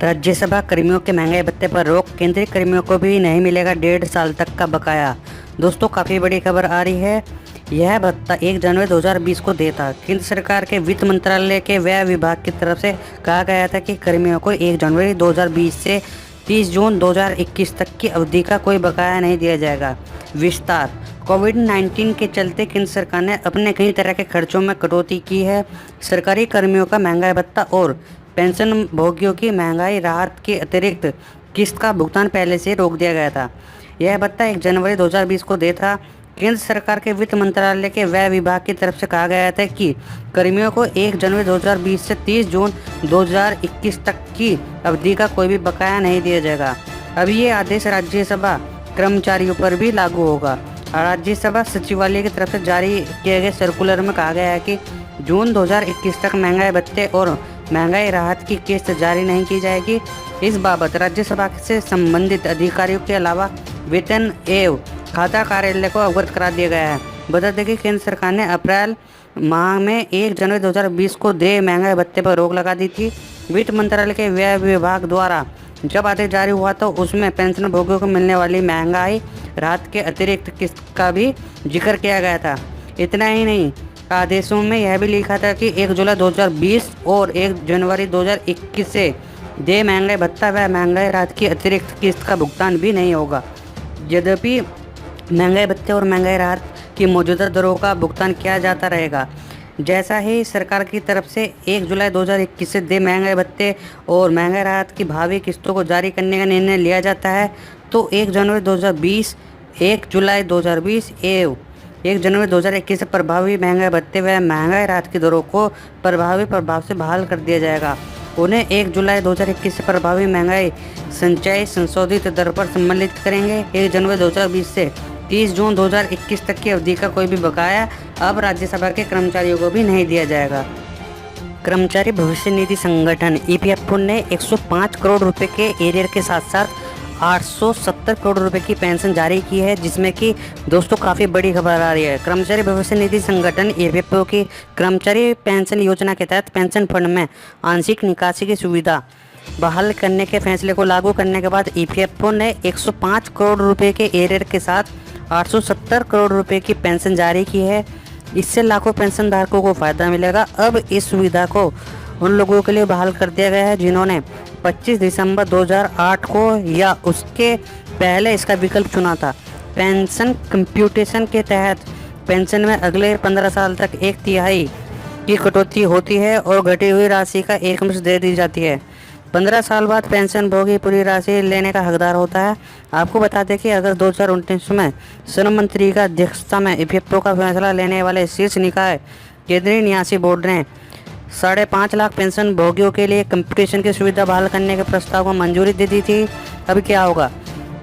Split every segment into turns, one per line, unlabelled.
राज्यसभा कर्मियों के महंगाई भत्ते पर रोक, केंद्रीय कर्मियों को भी नहीं मिलेगा 1.5 साल तक का बकाया। दोस्तों, काफ़ी बड़ी खबर आ रही है। यह भत्ता 1 जनवरी 2020 को देता। केंद्र सरकार के वित्त मंत्रालय के व्यय विभाग की तरफ से कहा गया था कि कर्मियों को 1 जनवरी 2020 से 30 जून 2021 तक की अवधि का कोई बकाया नहीं दिया जाएगा। विस्तार। कोविड-19 के चलते केंद्र सरकार ने अपने कई तरह के खर्चों में कटौती की है। सरकारी कर्मियों का महंगाई भत्ता और पेंशन भोगियों की महंगाई राहत के अतिरिक्त किस्त का भुगतान पहले से रोक दिया गया था। यह भत्ता 1 जनवरी 2020 को देता। केंद्र सरकार के वित्त मंत्रालय के व्यय विभाग की तरफ से कहा गया था कि कर्मियों को 1 जनवरी 2020 से 30 जून 2021 तक की अवधि का कोई भी बकाया नहीं दिया जाएगा। अब ये आदेश राज्यसभा कर्मचारियों पर भी लागू होगा। राज्यसभा सचिवालय की तरफ से जारी किए गए सर्कुलर में कहा गया है कि जून 2021 तक महंगाई भत्ते और महंगाई राहत की किस्त जारी नहीं की जाएगी। इस बाबत राज्यसभा से संबंधित अधिकारियों के अलावा वेतन एवं खाता कार्यालय को अवगत करा दिया गया है। बता दें कि केंद्र सरकार ने अप्रैल माह में 1 जनवरी 2020 को देय महंगाई भत्ते पर रोक लगा दी थी। वित्त मंत्रालय के व्यय विभाग द्वारा जब आदेश जारी हुआ तो उसमें पेंशन भोगियों को मिलने वाली महंगाई राहत के अतिरिक्त किस्त का भी जिक्र किया गया था। इतना ही नहीं, आदेशों में यह भी लिखा था कि 1 जुलाई 2020 और 1 जनवरी 2021 से देय महंगाई भत्ता व महंगाई राहत की अतिरिक्त किस्त का भुगतान भी नहीं होगा। यद्यपि महंगाई भत्ते और महंगाई राहत की मौजूदा दरों का भुगतान किया जाता रहेगा। जैसा ही सरकार की तरफ से 1 जुलाई 2021 से देय महंगाई भत्ते और महंगाई राहत की भावी किस्तों को जारी करने का निर्णय लिया जाता है तो 1 जनवरी 2020, 1 जुलाई 2020 एवं 1 जनवरी 2021 से प्रभावी महंगाई भत्ते व महंगाई राहत की दरों को प्रभावी प्रभाव से बहाल कर दिया जाएगा। उन्हें 1 जुलाई 2021 से प्रभावी महंगाई संचय संशोधित दर पर सम्मिलित करेंगे। 1 जनवरी 2020 से 30 जून 2021 तक की अवधि का कोई भी बकाया अब राज्यसभा के कर्मचारियों को भी नहीं दिया जाएगा। कर्मचारी भविष्य निधि संगठन ईपीएफओ ने 105 करोड़ रुपए के एरियर के साथ साथ 870 करोड़ रुपए की पेंशन जारी की है, जिसमें कि दोस्तों काफ़ी बड़ी खबर आ रही है। कर्मचारी भविष्य निधि संगठन ईपीएफओ की कर्मचारी पेंशन योजना के तहत पेंशन फंड में आंशिक निकासी की सुविधा बहाल करने के फैसले को लागू करने के बाद ईपीएफओ ने 105 करोड़ रुपए के एरियर के साथ 870 करोड़ रुपए की पेंशन जारी की है। इससे लाखों पेंशन धारकों को फ़ायदा मिलेगा। अब इस सुविधा को उन लोगों के लिए बहाल कर दिया गया है जिन्होंने 25 दिसंबर 2008 को या उसके पहले इसका विकल्प चुना था। पेंशन कंप्यूटेशन के तहत पेंशन में अगले 15 साल तक 1/3 की कटौती होती है और घटी हुई राशि का एकमुश्त दे दी जाती है। 15 साल बाद पेंशन भोगी पूरी राशि लेने का हकदार होता है। आपको बता दें कि अगर 2019 में श्रम मंत्री का अध्यक्षता में ईपीएफओ का फैसला लेने वाले शीर्ष निकाय केंद्रीय न्यासी बोर्ड ने 5.5 लाख पेंशन भोगियों के लिए कंप्यूटेशन की सुविधा बहाल करने के प्रस्ताव को मंजूरी दे दी थी। अब क्या होगा?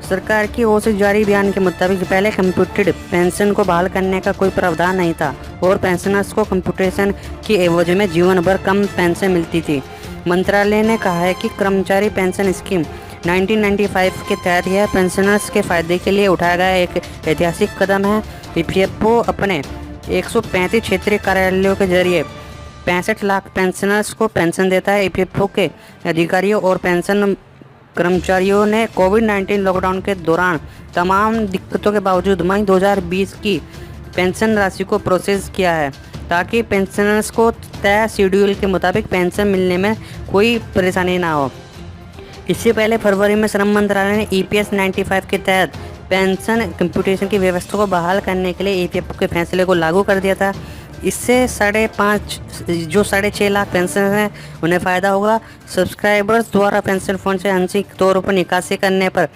सरकार की ओर से जारी बयान के मुताबिक पहले कंप्यूटेड पेंशन को बहाल करने का कोई प्रावधान नहीं था और पेंशनर्स को कंप्यूटेशन की एवज में जीवन भर कम पेंशन मिलती थी। मंत्रालय ने कहा है कि कर्मचारी पेंशन स्कीम 1995 के तहत यह पेंशनर्स के फायदे के लिए उठाया गया एक ऐतिहासिक कदम है। ईपीएफओ अपने 135 क्षेत्रीय कार्यालयों के जरिए 65 लाख पेंशनर्स को पेंशन देता है। ईपीएफओ के अधिकारियों और पेंशन कर्मचारियों ने कोविड-19 लॉकडाउन के दौरान तमाम दिक्कतों के बावजूद मई 2020 की पेंशन राशि को प्रोसेस किया है ताकि पेंशनर्स को तय शेड्यूल के मुताबिक पेंशन मिलने में कोई परेशानी ना हो। इससे पहले फरवरी में श्रम मंत्रालय ने ईपीएस 95 के तहत पेंशन कंप्यूटेशन की व्यवस्था को बहाल करने के लिए ईपीएफओ के फैसले को लागू कर दिया था। इससे 6.5 लाख पेंशन हैं उन्हें फ़ायदा होगा। सब्सक्राइबर्स द्वारा पेंशन फंड से आंशिक तौर पर निकासी करने पर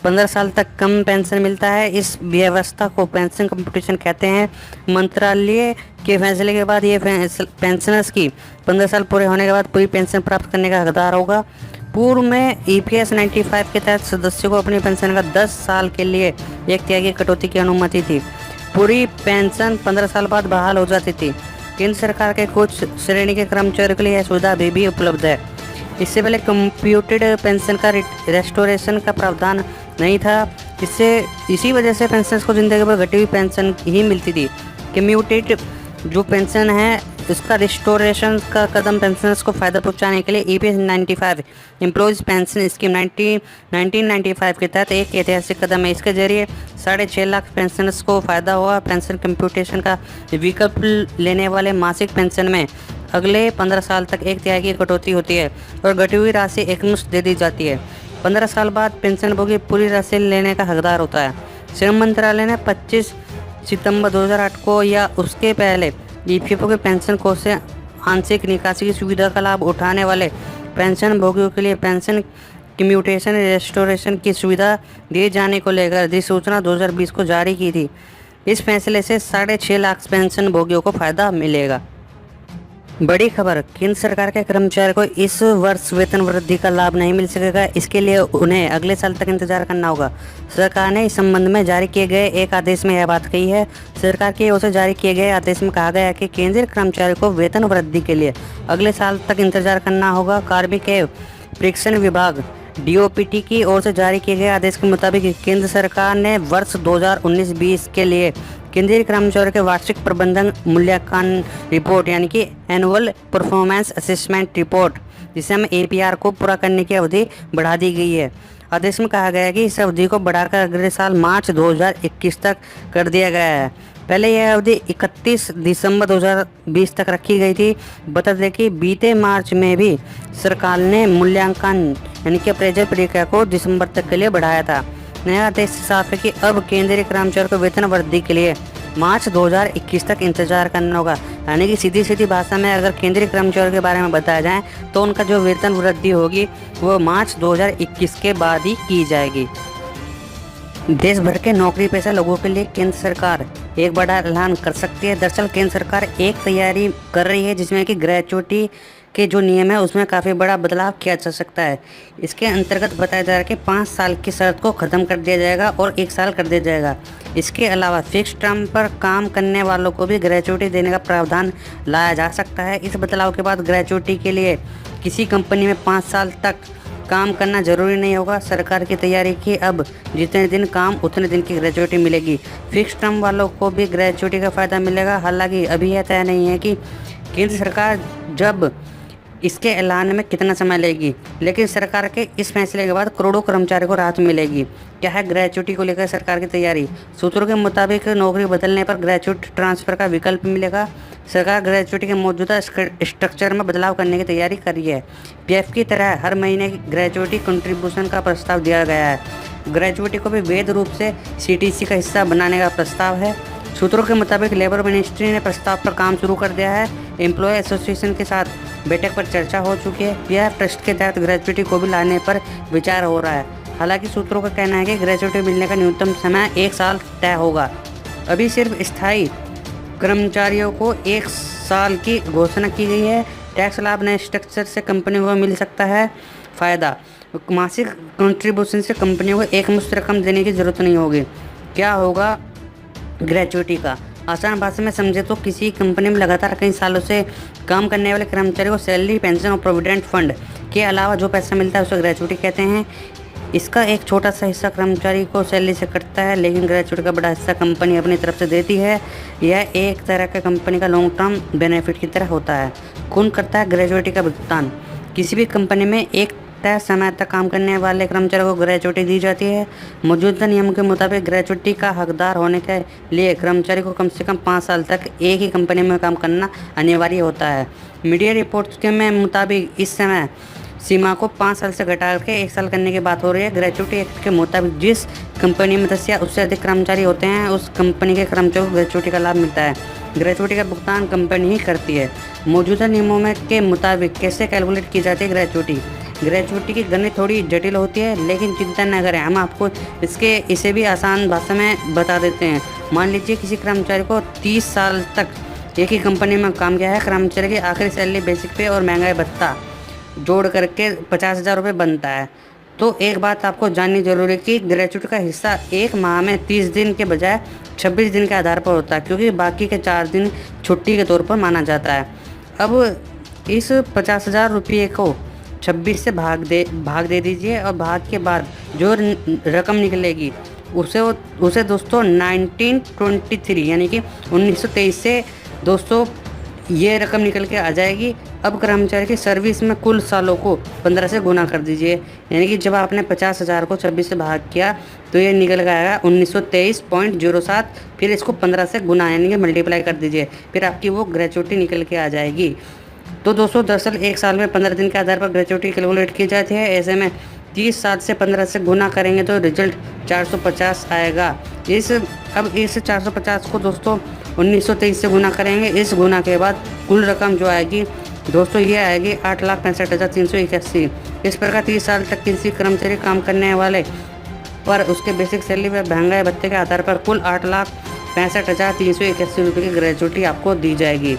15 साल तक कम पेंशन मिलता है। इस व्यवस्था को पेंशन कंप्यूटेशन कहते हैं। मंत्रालय के फैसले के बाद ये पेंशनर्स की 15 साल पूरे होने के बाद पूरी पेंशन प्राप्त करने का हकदार होगा। पूर्व में ईपीएस 95 के तहत सदस्यों को अपनी पेंशन का 10 साल के लिए 1/3 की कटौती की अनुमति थी। पूरी पेंशन 15 साल बाद बहाल हो जाती थी। केंद्र सरकार के कुछ श्रेणी के कर्मचारियों के लिए यह सुविधा अभी भी उपलब्ध है। इससे पहले कंप्यूटेड पेंशन का रेस्टोरेशन का प्रावधान नहीं था। इसी वजह से पेंशनर्स को जिंदगी भर घटी हुई पेंशन ही मिलती थी। कम्यूटेड जो पेंशन है इसका रिस्टोरेशन का कदम पेंशनर्स को फ़ायदा पहुंचाने के लिए EPS 95 एम्प्लॉयज़ पेंशन स्कीम 1995 के तहत एक ऐतिहासिक कदम है। इसके जरिए 6.5 लाख पेंशनर्स को फ़ायदा हुआ। पेंशन कंप्यूटेशन का विकल्प लेने वाले मासिक पेंशन में अगले 15 साल तक 1/3 की कटौती होती है और घटी हुई राशि एकमुश्त दे दी जाती है। 15 साल बाद पेंशनभोगी पूरी राशि लेने का हकदार होता है। श्रम मंत्रालय ने 25 सितंबर 2008 को या उसके पहले EPFO के पेंशन कोष से आंशिक निकासी की सुविधा का लाभ उठाने वाले पेंशन भोगियों के लिए पेंशन कम्यूटेशन रेस्टोरेशन की सुविधा दिए जाने को लेकर अधिसूचना 2020 को जारी की थी। इस फैसले से 6.5 लाख पेंशन भोगियों को फायदा मिलेगा। बड़ी खबर, केंद्र सरकार के कर्मचारी को इस वर्ष वेतन वृद्धि का लाभ नहीं मिल सकेगा। इसके लिए उन्हें अगले साल तक इंतजार करना होगा। सरकार ने इस संबंध में जारी किए गए एक आदेश में यह बात कही है। सरकार की ओर से जारी किए गए आदेश में कहा गया है कि केंद्रीय कर्मचारी को वेतन वृद्धि के लिए अगले साल तक इंतजार करना होगा। कार्मिक एवं प्रेक्षण विभाग DOPT की ओर से जारी किए गए आदेश के मुताबिक केंद्र सरकार ने वर्ष 2019-20 के लिए केंद्रीय कर्मचारियों के वार्षिक प्रबंधन मूल्यांकन रिपोर्ट यानी कि एनुअल परफॉर्मेंस असेसमेंट रिपोर्ट, जिसे हम APR को पूरा करने की अवधि बढ़ा दी गई है। आदेश में कहा गया है कि इस अवधि को बढ़ाकर अगले साल मार्च 2021 तक कर दिया गया है। पहले यह अवधि 31 दिसंबर 2020 तक रखी गई थी। बता दें कि बीते मार्च में भी सरकार ने मूल्यांकन यानी कि अप्रेजल प्रक्रिया को दिसंबर तक के लिए बढ़ाया था। नया आदेश साफ है कि अब केंद्रीय कर्मचारियों को वेतन वृद्धि के लिए मार्च 2021 तक इंतजार करना होगा। यानी कि सीधी भाषा में अगर केंद्रीय कर्मचारियों के बारे में बताया जाए तो उनका जो वेतन वृद्धि होगी वो मार्च 2021 के बाद ही की जाएगी। देश भर के नौकरी पेशा लोगों के लिए केंद्र सरकार एक बड़ा ऐलान कर सकती है। दरअसल केंद्र सरकार एक तैयारी कर रही है जिसमें कि ग्रेचुइटी के जो नियम है उसमें काफ़ी बड़ा बदलाव किया जा सकता है। इसके अंतर्गत बताया जा रहा है कि 5 साल की शर्त को ख़त्म कर दिया जाएगा और 1 साल कर दिया जाएगा। इसके अलावा फिक्स टर्म पर काम करने वालों को भी ग्रेचुइटी देने का प्रावधान लाया जा सकता है। इस बदलाव के बाद ग्रेचुइटी के लिए किसी कंपनी में 5 साल तक काम करना जरूरी नहीं होगा। सरकार की तैयारी की अब जितने दिन काम उतने दिन की ग्रेचुइटी मिलेगी। फिक्स टर्म वालों को भी ग्रेचुइटी का फ़ायदा मिलेगा। हालांकि अभी यह तय नहीं है कि केंद्र सरकार जब इसके ऐलान में कितना समय लेगी, लेकिन सरकार के इस फैसले के बाद करोड़ों कर्मचारियों को राहत मिलेगी। क्या है ग्रेचुइटी को लेकर सरकार की तैयारी? सूत्रों के मुताबिक नौकरी बदलने पर ग्रेचुइटी ट्रांसफ़र का विकल्प मिलेगा। सरकार ग्रेचुइटी के मौजूदा स्ट्रक्चर में बदलाव करने की तैयारी कर रही है। PF की तरह हर महीने की ग्रेचुइटी कंट्रीब्यूशन का प्रस्ताव दिया गया है। ग्रेचुइटी को भी वैध रूप से CTC का हिस्सा बनाने का प्रस्ताव है। सूत्रों के मुताबिक लेबर मिनिस्ट्री ने प्रस्ताव पर काम शुरू कर दिया है। एम्प्लॉय एसोसिएशन के साथ बैठक पर चर्चा हो चुकी है। PF ट्रस्ट के तहत ग्रेचुइटी को भी लाने पर विचार हो रहा है। हालांकि सूत्रों का कहना है कि ग्रेचुइटी मिलने का न्यूनतम समय 1 साल तय होगा। अभी सिर्फ स्थायी कर्मचारियों को 1 साल की घोषणा की गई है। टैक्स लाभ नए स्ट्रक्चर से कंपनियों को मिल सकता है। फ़ायदा, मासिक कंट्रीब्यूशन से कंपनियों को एकमुश्त रकम देने की ज़रूरत नहीं होगी। क्या होगा ग्रेचुइटी का? आसान भाषा में समझे तो किसी कंपनी में लगातार कई सालों से काम करने वाले कर्मचारी को सैलरी, पेंशन और प्रोविडेंट फंड के अलावा जो पैसा मिलता है उसे ग्रेचुइटी कहते हैं। इसका एक छोटा सा हिस्सा कर्मचारी को सैलरी से कटता है, लेकिन ग्रेचुइटी का बड़ा हिस्सा कंपनी अपनी तरफ से देती है। यह एक तरह का कंपनी का लॉन्ग टर्म बेनिफिट की तरह होता है। कौन करता है ग्रेचुइटी का भुगतान? किसी भी कंपनी में एक तय समय तक काम करने वाले कर्मचारियों को ग्रेचुइटी दी जाती है। मौजूदा नियम के मुताबिक ग्रेचुइटी का हकदार होने के लिए कर्मचारी को कम से कम 5 साल तक एक ही कंपनी में काम करना अनिवार्य होता है। मीडिया रिपोर्ट्स के मुताबिक इस समय सीमा को 5 साल से घटा के 1 साल करने की बात हो रही है। ग्रेचुइटी एक्ट के मुताबिक जिस कंपनी में 10 या उससे अधिक कर्मचारी होते हैं उस कंपनी के कर्मचारियों को ग्रेचुइटी का लाभ मिलता है। ग्रेचुइटी का भुगतान कंपनी ही करती है। मौजूदा नियमों में के मुताबिक कैसे कैलकुलेट की जाती है ग्रेचुइटी? ग्रेचुइटी की गणित थोड़ी जटिल होती है, लेकिन चिंता न करें, हम आपको इसे भी आसान भाषा में बता देते हैं। मान लीजिए किसी कर्मचारी को 30 साल तक एक ही कंपनी में काम किया है। कर्मचारी की आखिरी सैलरी, बेसिक पे और महंगाई भत्ता जोड़ करके 50,000 रुपये बनता है। तो एक बात आपको जाननी जरूरी है कि ग्रेचुइटी का हिस्सा 1 माह में 30 दिन के बजाय 26 दिन के आधार पर होता है, क्योंकि बाकी के 4 दिन छुट्टी के तौर पर माना जाता है। अब इस 50,000 रुपये को 26 से भाग दे दीजिए और भाग के बाद जो रकम निकलेगी उसे दोस्तों 1923 यानी कि 1923 से दोस्तों ये रकम निकल के आ जाएगी। अब कर्मचारी की सर्विस में कुल सालों को 15 से गुना कर दीजिए, यानी कि जब आपने 50,000 को 26 से भाग किया तो ये निकल के आएगा 1923.07। फिर इसको 15 से गुना यानी कि मल्टीप्लाई कर दीजिए, फिर आपकी वो ग्रेचुइटी निकल के आ जाएगी। तो दोस्तों दरअसल एक साल में 15 दिन के आधार पर ग्रेचुइटी कैलकुलेट की जाती है। ऐसे में 30 साल से 15 से गुना करेंगे तो रिजल्ट 450 आएगा। अब इस 450 को दोस्तों 1923 से गुना करेंगे। इस गुना के बाद कुल रकम जो आएगी दोस्तों ये आएगी 8,65,381। इस प्रकार 30 साल तक किसी कर्मचारी काम करने वाले पर उसके बेसिक सैलरी व महंगाई भत्ते के आधार पर कुल 8,65,381 रुपये की ग्रेचुइटी आपको दी जाएगी।